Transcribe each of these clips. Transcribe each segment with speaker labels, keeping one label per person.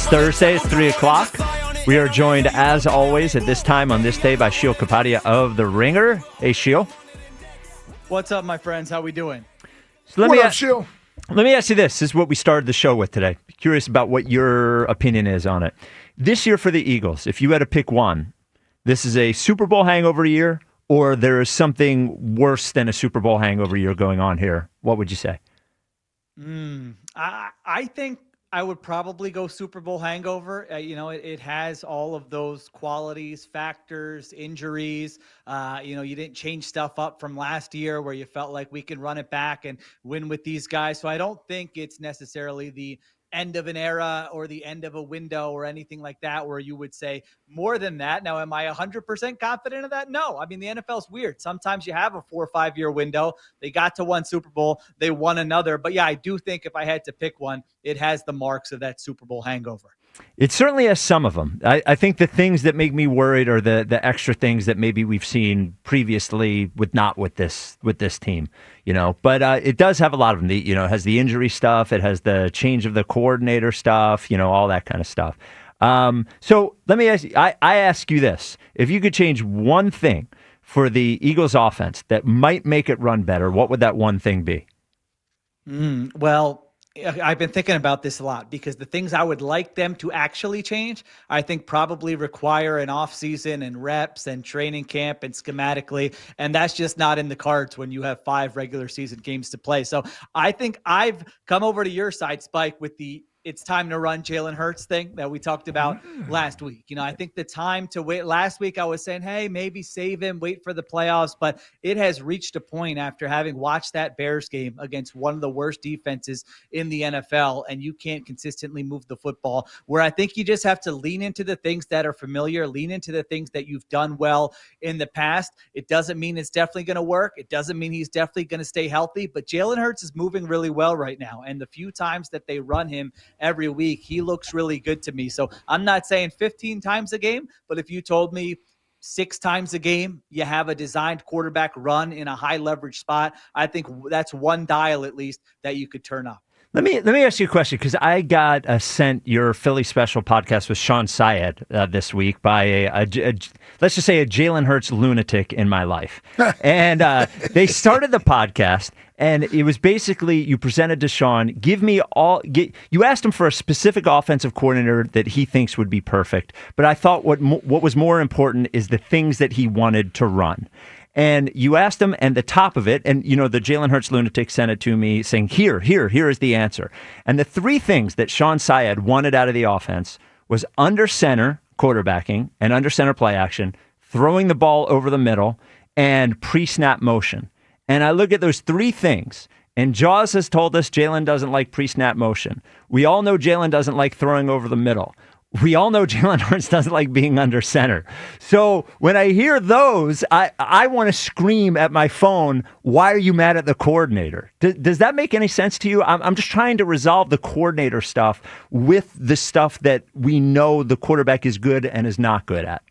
Speaker 1: Thursday. It's 3 o'clock. We are joined, as always, at this time on this day by Sheil Kapadia of The Ringer. Hey, Sheil.
Speaker 2: What's up, my friends? How we doing?
Speaker 1: So
Speaker 3: What up, Sheil?
Speaker 1: Let me ask you this. This is what we started the show with today. Curious about what your opinion is on it. This year for the Eagles, if you had to pick one, this is a Super Bowl hangover year, or there is something worse than a Super Bowl hangover year going on here, what would you say?
Speaker 2: I think I would probably go Super Bowl hangover. It has all of those qualities, factors, injuries. You didn't change stuff up from last year where you felt like we can run it back and win with these guys. So I don't think it's necessarily the end of an era or the end of a window or anything like that where you would say more than that. Now, am I 100% confident of that? No. I mean, the NFL's weird. Sometimes you have a 4 or 5 year window. They got to one Super Bowl. They won another. But yeah, I do think if I had to pick one, it has the marks of that Super Bowl hangover.
Speaker 1: It certainly has some of them. I think the things that make me worried are the extra things that maybe we've seen previously with this team, But it does have a lot of them. It has the injury stuff. It has the change of the coordinator stuff, all that kind of stuff. So let me ask you, I ask you this. If you could change one thing for the Eagles offense that might make it run better, what would that one thing be?
Speaker 2: Well, I've been thinking about this a lot because the things I would like them to actually change, I think probably require an off season and reps and training camp and schematically. And that's just not in the cards when you have 5 regular season games to play. So I think I've come over to your side, Spike, with the it's time to run Jalen Hurts thing that we talked about last week. I think the time to wait. Last week I was saying, hey, maybe save him, wait for the playoffs. But it has reached a point after having watched that Bears game against one of the worst defenses in the NFL, and you can't consistently move the football, where I think you just have to lean into the things that are familiar, lean into the things that you've done well in the past. It doesn't mean it's definitely going to work. It doesn't mean he's definitely going to stay healthy, but Jalen Hurts is moving really well right now. And the few times that they run him every week, he looks really good to me. So I'm not saying 15 times a game, but if you told me 6 times a game, you have a designed quarterback run in a high leverage spot, I think that's one dial at least that you could turn up.
Speaker 1: Let me ask you a question, because I got sent your Philly Special podcast with Sean Syed this week by let's just say a Jalen Hurts lunatic in my life. And they started the podcast, and it was basically, you presented to Sean, you asked him for a specific offensive coordinator that he thinks would be perfect. But I thought what was more important is the things that he wanted to run. And you asked him, and the top of it, and the Jalen Hurts lunatic sent it to me saying, here is the answer. And the 3 things that Sean Syed wanted out of the offense was under center quarterbacking and under center play action, throwing the ball over the middle, and pre-snap motion. And I look at those 3 things, and Jaws has told us Jalen doesn't like pre-snap motion. We all know Jalen doesn't like throwing over the middle. We all know Jalen Hurts doesn't like being under center. So when I hear those, I want to scream at my phone, why are you mad at the coordinator? Does that make any sense to you? I'm just trying to resolve the coordinator stuff with the stuff that we know the quarterback is good and is not good at.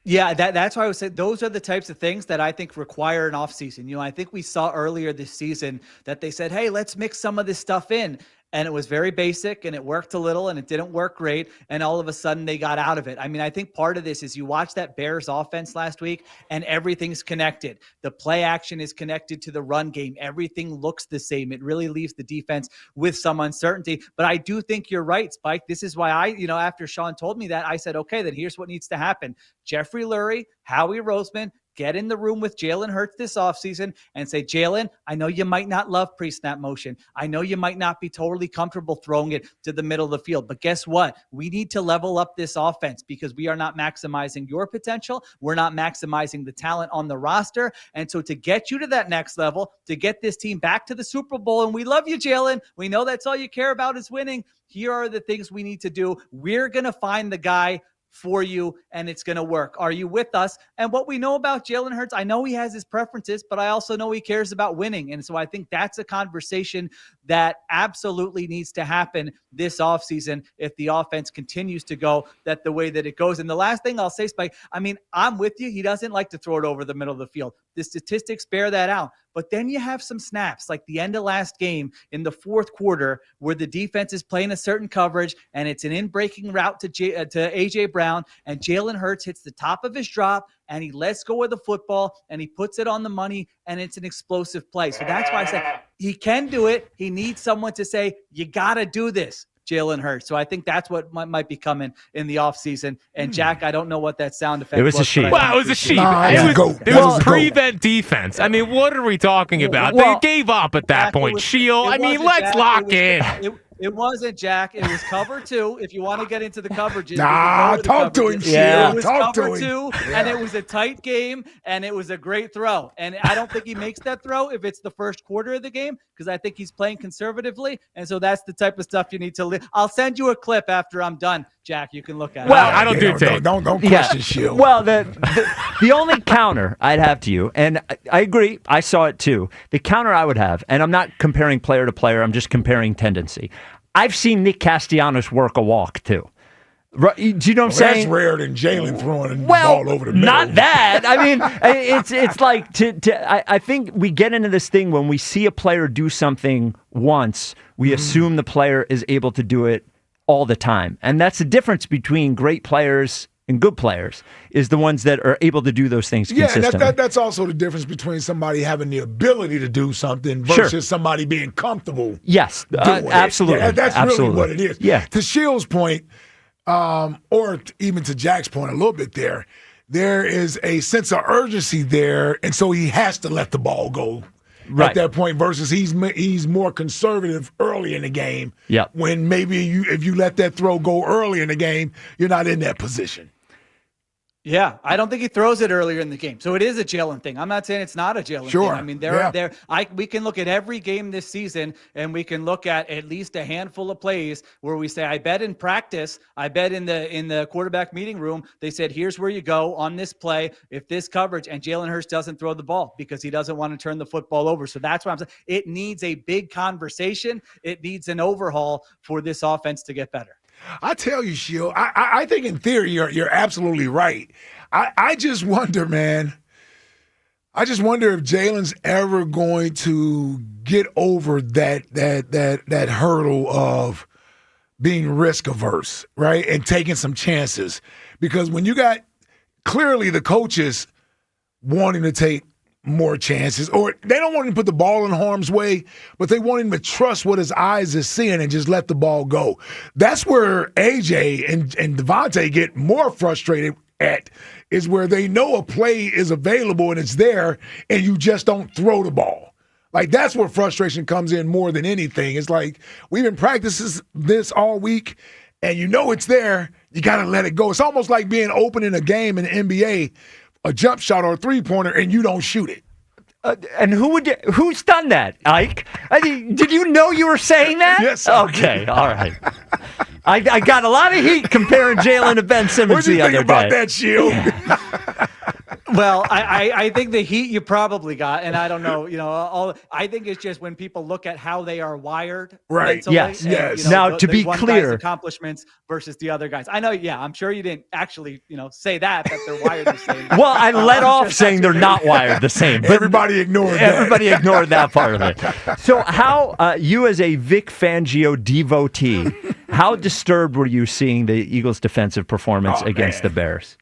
Speaker 2: Yeah, that's why I would say those are the types of things that I think require an offseason. I think we saw earlier this season that they said, hey, let's mix some of this stuff in. And it was very basic, and it worked a little, and it didn't work great. And all of a sudden they got out of it. I mean, I think part of this is you watch that Bears offense last week, and everything's connected. The play action is connected to the run game. Everything looks the same. It really leaves the defense with some uncertainty. But I do think you're right, Spike. This is why after Sean told me that, I said, okay, then here's what needs to happen. Jeffrey Lurie, Howie Roseman, get in the room with Jalen Hurts this offseason and say, Jalen, I know you might not love pre-snap motion. I know you might not be totally comfortable throwing it to the middle of the field. But guess what? We need to level up this offense because we are not maximizing your potential. We're not maximizing the talent on the roster. And so to get you to that next level, to get this team back to the Super Bowl, and we love you, Jalen. We know that's all you care about is winning. Here are the things we need to do. We're going to find the guy for you, and it's going to work. Are you with us? And what we know about Jalen Hurts, I know he has his preferences, but I also know he cares about winning. And so I think that's a conversation that absolutely needs to happen this offseason if the offense continues to go the way that it goes. And the last thing I'll say, Spike, I mean, I'm with you. He doesn't like to throw it over the middle of the field. The statistics bear that out. But then you have some snaps like the end of last game in the fourth quarter where the defense is playing a certain coverage and it's an in-breaking route to A.J. Brown, and Jalen Hurts hits the top of his drop and he lets go of the football and he puts it on the money, and it's an explosive play. So that's why I say he can do it. He needs someone to say, you got to do this, Jalen Hurts. So I think that's what might be coming in the offseason. And Jack, I don't know what that sound effect was.
Speaker 1: It was a sheep.
Speaker 3: Well, it was a sheep. It was prevent defense. I mean, what are we talking about? They gave up at that point. Sheil, I mean, let's lock in.
Speaker 2: It wasn't, Jack. It was cover 2. If you want to get into the coverages.
Speaker 4: Talk to him, Sheil.
Speaker 2: Yeah. It was
Speaker 4: talk
Speaker 2: cover
Speaker 4: to
Speaker 2: 2, and it was a tight game, and it was a great throw. And I don't think he makes that throw if it's the first quarter of the game, because I think he's playing conservatively. And so that's the type of stuff you need to I'll send you a clip after I'm done, Jack. You can look at it.
Speaker 3: Well, I don't do tape.
Speaker 4: Don't question Sheil.
Speaker 1: Well, the only counter I'd have to you, and I agree, I saw it too. The counter I would have, and I'm not comparing player to player, I'm just comparing tendency. I've seen Nick Castellanos work a walk too. Do you know what I'm saying?
Speaker 4: That's rare than Jalen throwing the ball over the middle.
Speaker 1: Not that. I mean, it's like I think we get into this thing when we see a player do something once, we assume the player is able to do it all the time, and that's the difference between great players and good players, is the ones that are able to do those things consistently.
Speaker 4: Yeah, that's also the difference between somebody having the ability to do something versus somebody being comfortable.
Speaker 1: Yes, absolutely.
Speaker 4: Yeah, that's
Speaker 1: absolutely.
Speaker 4: really what it is.
Speaker 1: Yeah.
Speaker 4: To Sheil's point, or even to Jack's point a little bit there is a sense of urgency there, and so he has to let the ball go at that point versus he's more conservative early in the game.
Speaker 1: Yeah.
Speaker 4: When maybe if you let that throw go early in the game, you're not in that position.
Speaker 2: Yeah, I don't think he throws it earlier in the game. So it is a Jalen thing. I'm not saying it's not a Jalen thing. I mean, we can look at every game this season, and we can look at least a handful of plays where we say, I bet in practice, I bet in the quarterback meeting room, they said, here's where you go on this play if this coverage, and Jalen Hurts doesn't throw the ball because he doesn't want to turn the football over. So that's why I'm saying it needs a big conversation. It needs an overhaul for this offense to get better.
Speaker 4: I tell you, Sheil, I think in theory you're absolutely right. I just wonder, man. I just wonder if Jalen's ever going to get over that hurdle of being risk averse, right, and taking some chances. Because when you got clearly the coaches wanting to take more chances, or they don't want him to put the ball in harm's way, but they want him to trust what his eyes is seeing and just let the ball go. That's where AJ and Devontae get more frustrated at, is where they know a play is available and it's there, and you just don't throw the ball. Like, that's where frustration comes in more than anything. It's like, we've been practicing this all week, and you know it's there, you got to let it go. It's almost like being open in a game in the NBA, a jump shot or a three-pointer, and you don't shoot it.
Speaker 1: And who's done that, Ike? I mean, did you know you were saying that?
Speaker 4: Yes.
Speaker 1: Okay, all right. I got a lot of heat comparing Jalen to Ben Simmons the other day.
Speaker 4: What do you think about that, Sheil?
Speaker 2: Well, I think the heat you probably got, and I don't know, I think it's just when people look at how they are wired.
Speaker 4: Right.
Speaker 2: Mentally,
Speaker 4: Yes.
Speaker 2: And,
Speaker 1: now, to be
Speaker 2: one
Speaker 1: clear,
Speaker 2: guy's accomplishments versus the other guys. I know. Yeah, I'm sure you didn't actually, say that they're wired the same.
Speaker 1: Well, I let off saying they're not wired the same. But
Speaker 4: everybody ignored that.
Speaker 1: Everybody ignored that part of it. So how, you as a Vic Fangio devotee, how disturbed were you seeing the Eagles' defensive performance against the Bears?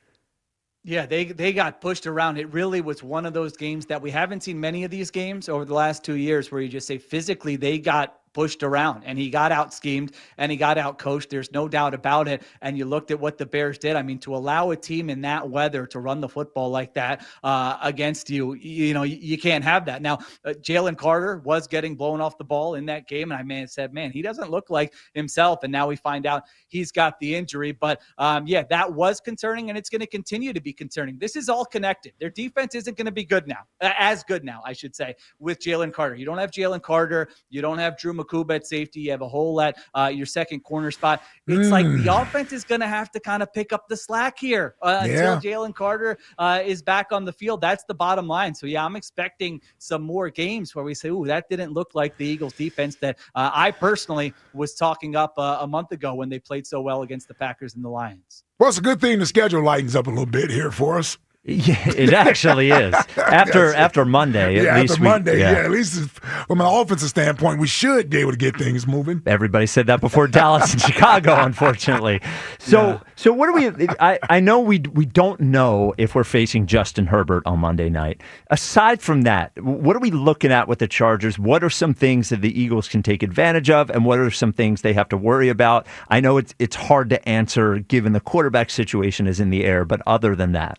Speaker 2: Yeah, they got pushed around. It really was one of those games that we haven't seen many of these games over the last 2 years where you just say physically they got pushed around, and he got out schemed and he got out coached. There's no doubt about it. And you looked at what the Bears did. I mean, to allow a team in that weather to run the football like that against you, you can't have that. Now, Jalen Carter was getting blown off the ball in that game, and I said, man, he doesn't look like himself. And now we find out he's got the injury. But yeah, that was concerning, and it's going to continue to be concerning. This is all connected. Their defense isn't going to be good now, as good now, I should say, with Jalen Carter. You don't have Jalen Carter. You don't have Drew Mukuba at safety. You have a hole at your second corner spot. It's like the offense is going to have to kind of pick up the slack here until Jalen Carter is back on the field. That's the bottom line. So, yeah, I'm expecting some more games where we say, ooh, that didn't look like the Eagles defense that I personally was talking up a month ago when they played so well against the Packers and the Lions.
Speaker 4: Well, it's a good thing the schedule lightens up a little bit here for us.
Speaker 1: Yeah, it actually is. After Monday, at least
Speaker 4: at least from an offensive standpoint, we should be able to get things moving.
Speaker 1: Everybody said that before Dallas and Chicago, unfortunately. So what do we? I know we don't know if we're facing Justin Herbert on Monday night. Aside from that, what are we looking at with the Chargers? What are some things that the Eagles can take advantage of, and what are some things they have to worry about? I know it's hard to answer given the quarterback situation is in the air, but other than that.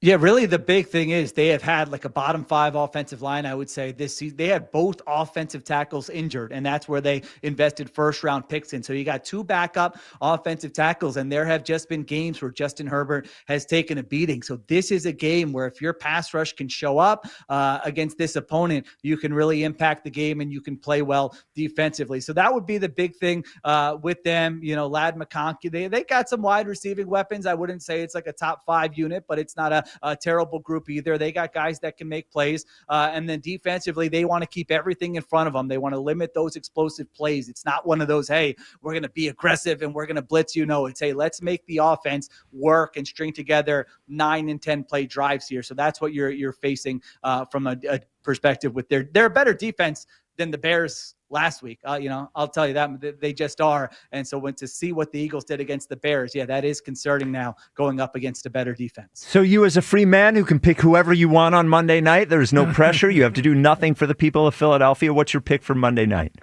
Speaker 2: Yeah, really the big thing is they have had like a bottom 5 offensive line, I would say, this season. They had both offensive tackles injured, and that's where they invested first-round picks in. So you got 2 backup offensive tackles, and there have just been games where Justin Herbert has taken a beating. So this is a game where if your pass rush can show up against this opponent, you can really impact the game and you can play well defensively. So that would be the big thing with them. You know, Ladd McConkey, they got some wide receiving weapons. I wouldn't say it's like a top 5 unit, but it's not a terrible group either. They got guys that can make plays. And then defensively, they want to keep everything in front of them. They want to limit those explosive plays. It's not one of those, hey, we're going to be aggressive and we're going to blitz you. No, it's, hey, let's make the offense work and string together 9 and 10 play drives here. So that's what you're facing from a perspective with their better defense than the Bears last week. I'll tell you that they just are. And so to see what the Eagles did against the Bears, yeah, that is concerning now going up against a better defense. So
Speaker 1: you as a free man who can pick whoever you want on Monday night, there's no pressure. You have to do nothing for the people of Philadelphia. What's your pick for Monday night?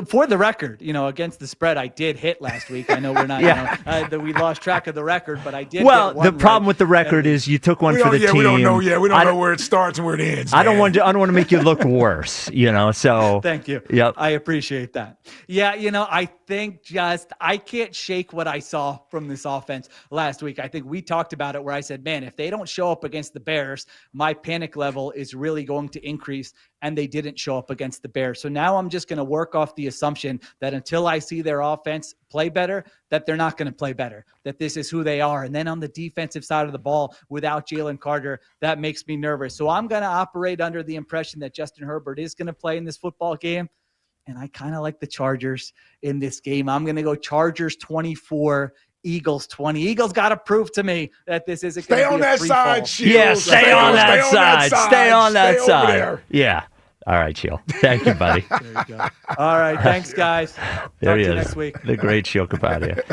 Speaker 2: For the record, against the spread, I did hit last week. I know we're not, we lost track of the record, but I did.
Speaker 1: Well, the problem with the record is you took one for the team.
Speaker 4: We don't know. Yeah, we don't know where it starts and where it ends.
Speaker 1: I don't want to make you look worse. So
Speaker 2: thank you.
Speaker 1: Yep.
Speaker 2: I appreciate that. Yeah, I think I can't shake what I saw from this offense last week. I think we talked about it where I said, man, if they don't show up against the Bears, my panic level is really going to increase. And they didn't show up against the Bears. So now I'm just going to work off the assumption that until I see their offense play better, that they're not going to play better, that this is who they are. And then on the defensive side of the ball, without Jalen Carter, that makes me nervous. So I'm going to operate under the impression that Justin Herbert is going to play in this football game. And I kind of like the Chargers in this game. I'm going to go Chargers 24, Eagles 20. Eagles got to prove to me that this isn't going to be a free fall.
Speaker 4: Stay on that side, Sheil.
Speaker 1: Yeah, stay on that side. Stay on that side.
Speaker 4: There.
Speaker 1: Yeah. All right, Sheil. Thank you, buddy.
Speaker 2: There you go. All right. Thanks, guys.
Speaker 1: There
Speaker 2: Talk
Speaker 1: he
Speaker 2: to you
Speaker 1: is.
Speaker 2: next week.
Speaker 1: The great Sheil Kapadia.